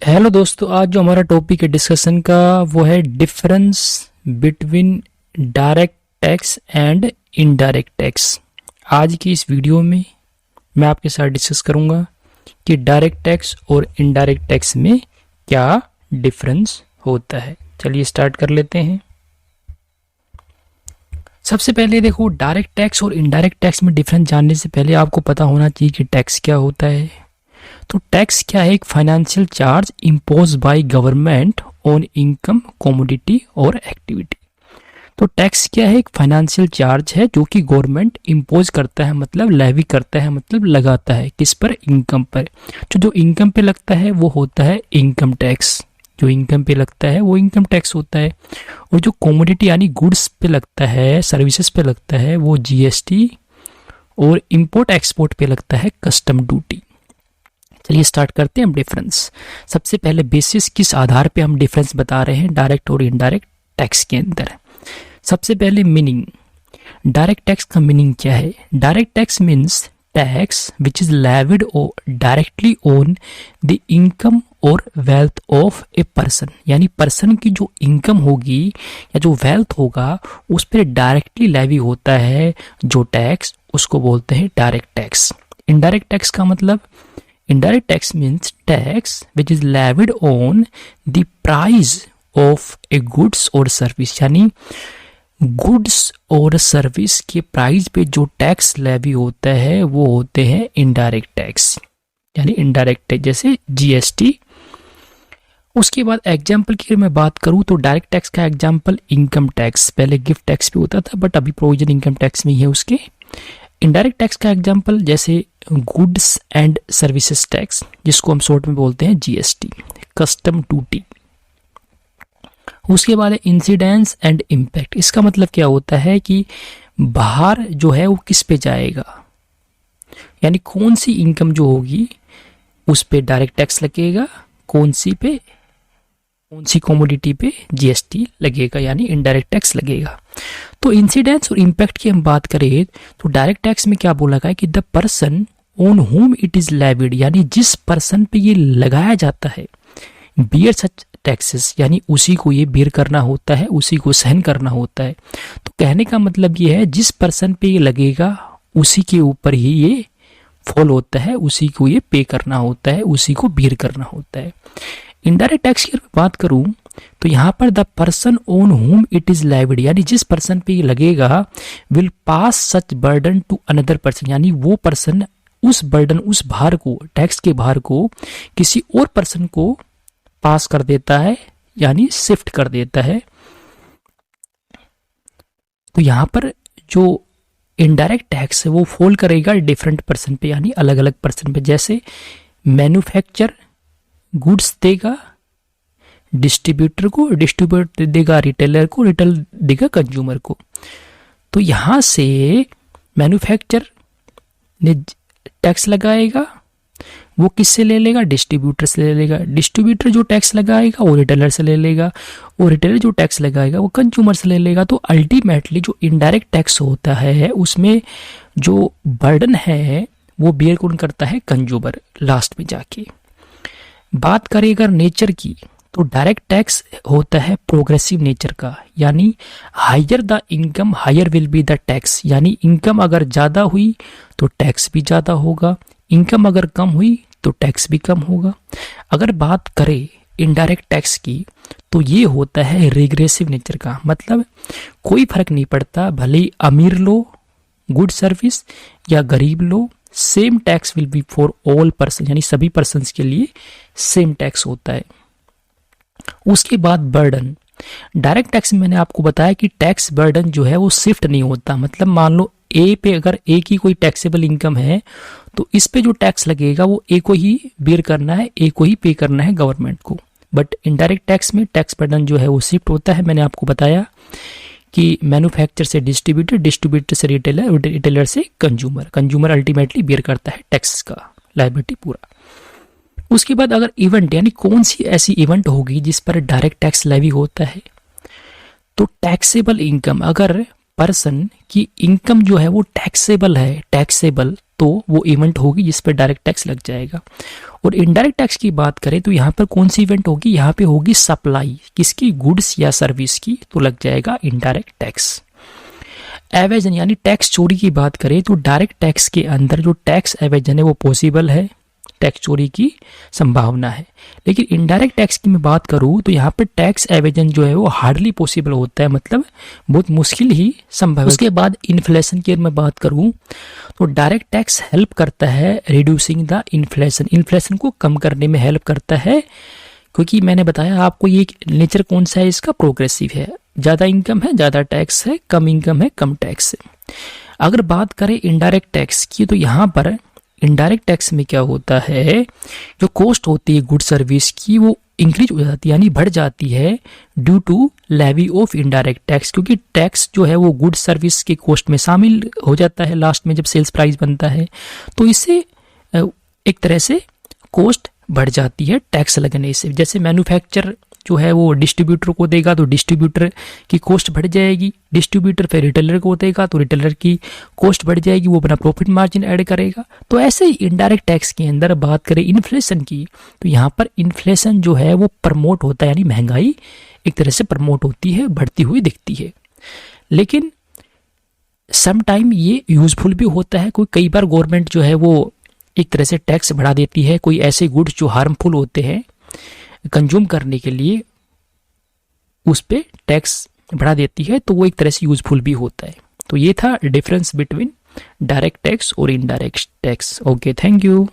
Hello दोस्तों, आज जो हमारा टॉपिक है डिस्कशन का वो है difference between direct tax and indirect tax. आज की इस वीडियो में मैं आपके साथ डिस्कस करूंगा कि डायरेक्ट टैक्स और इनडायरेक्ट टैक्स में क्या डिफरेंस होता है। चलिए स्टार्ट कर लेते हैं। सबसे पहले देखो, डायरेक्ट टैक्स और इनडायरेक्ट टैक्स में डिफरेंस जानने से पहले आपको पता होना चाहिए कि टैक्स क्या होता है। तो टैक्स क्या है? एक financial charge impose by government on income, commodity और एक्टिविटी। तो टैक्स क्या है? एक फाइनेंशियल चार्ज है जो कि गवर्नमेंट इम्पोज करता है, मतलब लेवी करता है, मतलब लगाता है। किस पर? इनकम पर। जो इनकम पे लगता है वो होता है इनकम टैक्स। जो इनकम पे लगता है वो इनकम टैक्स होता है। और जो कमोडिटी यानी गुड्स पे लगता है, सर्विसेज पे लगता है, वो जीएसटी। और इम्पोर्ट एक्सपोर्ट पे लगता है कस्टम ड्यूटी। चलिए स्टार्ट करते हैं हम डिफरेंस। सबसे पहले बेसिस किस आधार पे हम डिफरेंस बता रहे हैं डायरेक्ट और इनडायरेक्ट टैक्स के अंदर। सबसे पहले मीनिंग। डायरेक्ट टैक्स का मीनिंग क्या है? Direct tax means tax which is levied directly on the income और वेल्थ ऑफ ए पर्सन। यानी पर्सन की जो इनकम होगी या जो वेल्थ होगा उस पर डायरेक्टली लेवी होता है जो टैक्स, उसको बोलते हैं डायरेक्ट टैक्स। इनडायरेक्ट टैक्स का मतलब, indirect tax means tax which is levied on the price of a goods or service। यानी गुड्स और सर्विस के प्राइस पे जो टैक्स लेवी होता है वो होते हैं इनडायरेक्ट टैक्स, यानी इनडायरेक्ट टैक्स, जैसे जीएसटी। उसके बाद एग्जाम्पल की मैं बात करूं तो डायरेक्ट टैक्स का एग्जाम्पल इनकम टैक्स, पहले गिफ्ट टैक्स भी होता था बट अभी प्रोविजन इनकम टैक्स में ही है उसके। इनडायरेक्ट टैक्स का एग्जाम्पल जैसे गुड्स एंड सर्विसेज टैक्स, जिसको हम शॉर्ट में बोलते हैं जीएसटी, कस्टम ड्यूटी। उसके बाद इंसिडेंस एंड इम्पैक्ट। इसका मतलब क्या होता है कि बाहर जो है वो किस पे जाएगा, यानी कौन सी इनकम जो होगी उस पे डायरेक्ट टैक्स लगेगा, कौन सी कमोडिटी पे जीएसटी लगेगा, यानी इनडायरेक्ट टैक्स लगेगा। तो इंसिडेंस और इम्पैक्ट की हम बात करें तो डायरेक्ट टैक्स में क्या बोला गया कि the person on whom it is levied, यानी जिस पर्सन पे ये लगाया जाता है, बियर सच टैक्सेस, यानी उसी को ये बियर करना होता है, उसी को सहन करना होता है। तो कहने का मतलब ये है जिस पर्सन पे ये लगेगा उसी के ऊपर ही ये फॉल होता है, उसी को ये पे करना होता है, उसी को बियर करना होता है। इनडायरेक्ट टैक्स की बात करूं तो यहाँ पर the person on whom it is levied, यानी जिस पर्सन पे ये लगेगा will pass such burden to another person, यानी वो पर्सन उस बर्डन, उस भार को, टैक्स के भार को किसी और पर्सन को पास कर देता है, यानी शिफ्ट कर देता है। तो यहां पर जो इनडायरेक्ट टैक्स है वो फॉल करेगा डिफरेंट पर्सन पे, यानी अलग अलग पर्सन पे। जैसे मैन्युफैक्चर गुड्स देगा डिस्ट्रीब्यूटर को, डिस्ट्रीब्यूटर देगा रिटेलर को, रिटेल देगा कंज्यूमर को। तो यहां से मैन्युफैक्चर ने टैक्स लगाएगा, वो किससे ले लेगा? डिस्ट्रीब्यूटर से ले लेगा। डिस्ट्रीब्यूटर जो टैक्स लगाएगा वो रिटेलर से ले लेगा, और रिटेलर जो टैक्स लगाएगा वो कंज्यूमर से ले लेगा। तो अल्टीमेटली जो इनडायरेक्ट टैक्स होता है उसमें जो बर्डन है वो बियर कौन करता है? कंज्यूमर, लास्ट में जाके। बात करें अगर नेचर की तो डायरेक्ट टैक्स होता है प्रोग्रेसिव नेचर का, यानी higher the income higher will be the tax, यानी इनकम अगर ज़्यादा हुई तो टैक्स भी ज़्यादा होगा, इनकम अगर कम हुई तो टैक्स भी कम होगा। अगर बात करें इनडायरेक्ट टैक्स की तो ये होता है रिग्रेसिव नेचर का, मतलब कोई फर्क नहीं पड़ता, भले ही अमीर लो गुड सर्विस या गरीब लो, same tax will be for all person, यानी सभी पर्सन के लिए सेम टैक्स होता है। उसके बाद बर्डन। डायरेक्ट टैक्स में मैंने आपको बताया कि टैक्स बर्डन जो है वो शिफ्ट नहीं होता, मतलब मान लो ए पे अगर ए की कोई टैक्सेबल इनकम है तो इस पे जो टैक्स लगेगा वो ए को ही बियर करना है, ए को ही पे करना है गवर्नमेंट को। बट इनडायरेक्ट टैक्स में टैक्स बर्डन जो है वो शिफ्ट होता है। मैंने आपको बताया कि मैन्युफैक्चर से डिस्ट्रीब्यूटर, डिस्ट्रीब्यूटर से रिटेलर, रिटेलर से कंज्यूमर, कंज्यूमर अल्टीमेटली बियर करता है टैक्स का लायबिलिटी पूरा। उसके बाद अगर इवेंट, यानी कौन सी ऐसी इवेंट होगी जिस पर डायरेक्ट टैक्स लेवी होता है, तो टैक्सेबल इनकम, अगर पर्सन की इनकम जो है वो टैक्सेबल है, टैक्सेबल, तो वो इवेंट होगी जिस पर डायरेक्ट टैक्स लग जाएगा। और इनडायरेक्ट टैक्स की बात करें तो यहाँ पर कौन सी इवेंट होगी, यहाँ पे होगी सप्लाई किसकी, गुड्स या सर्विस की, तो लग जाएगा इनडायरेक्ट टैक्स। एवेजन यानी टैक्स चोरी की बात करें तो डायरेक्ट टैक्स के अंदर जो टैक्स एवेजन है वो पॉसिबल है, टैक्स चोरी की संभावना है। लेकिन इनडायरेक्ट टैक्स की मैं बात करूं तो यहाँ पे टैक्स एवेजन जो है वो हार्डली पॉसिबल होता है, मतलब बहुत मुश्किल ही संभव है। उसके बाद इन्फ्लेशन की मैं बात करूं तो डायरेक्ट टैक्स हेल्प करता है रिड्यूसिंग द इन्फ्लेशन, इन्फ्लेशन को कम करने में हेल्प करता है, क्योंकि मैंने बताया आपको ये नेचर कौन सा है इसका, प्रोग्रेसिव है, ज़्यादा इनकम है ज़्यादा टैक्स है, कम इनकम है कम टैक्स है। अगर बात करें इनडायरेक्ट टैक्स की तो यहाँ पर इनडायरेक्ट टैक्स में क्या होता है, जो कॉस्ट होती है गुड सर्विस की वो इंक्रीज हो जाती है यानी बढ़ जाती है due to levy of indirect tax, क्योंकि टैक्स जो है वो गुड सर्विस के कॉस्ट में शामिल हो जाता है लास्ट में जब सेल्स प्राइस बनता है, तो इससे एक तरह से कॉस्ट बढ़ जाती है टैक्स लगने से। जैसे मैन्युफैक्चर जो है वो डिस्ट्रीब्यूटर को देगा तो डिस्ट्रीब्यूटर की कॉस्ट बढ़ जाएगी, डिस्ट्रीब्यूटर फिर रिटेलर को देगा तो रिटेलर की कॉस्ट बढ़ जाएगी, वो अपना प्रॉफिट मार्जिन ऐड करेगा। तो ऐसे ही इनडायरेक्ट टैक्स के अंदर बात करें इन्फ्लेशन की तो यहाँ पर इन्फ्लेशन जो है वो प्रमोट होता है, यानी महंगाई एक तरह से प्रमोट होती है, बढ़ती हुई दिखती है। लेकिन सम टाइम ये यूजफुल भी होता है, कोई कई बार गवर्नमेंट जो है वो एक तरह से टैक्स बढ़ा देती है, कोई ऐसे गुड्स जो हार्मफुल होते हैं कंज्यूम करने के लिए उस पे टैक्स बढ़ा देती है, तो वो एक तरह से यूजफुल भी होता है। तो ये था डिफरेंस बिटवीन डायरेक्ट टैक्स और indirect tax. Okay, thank you.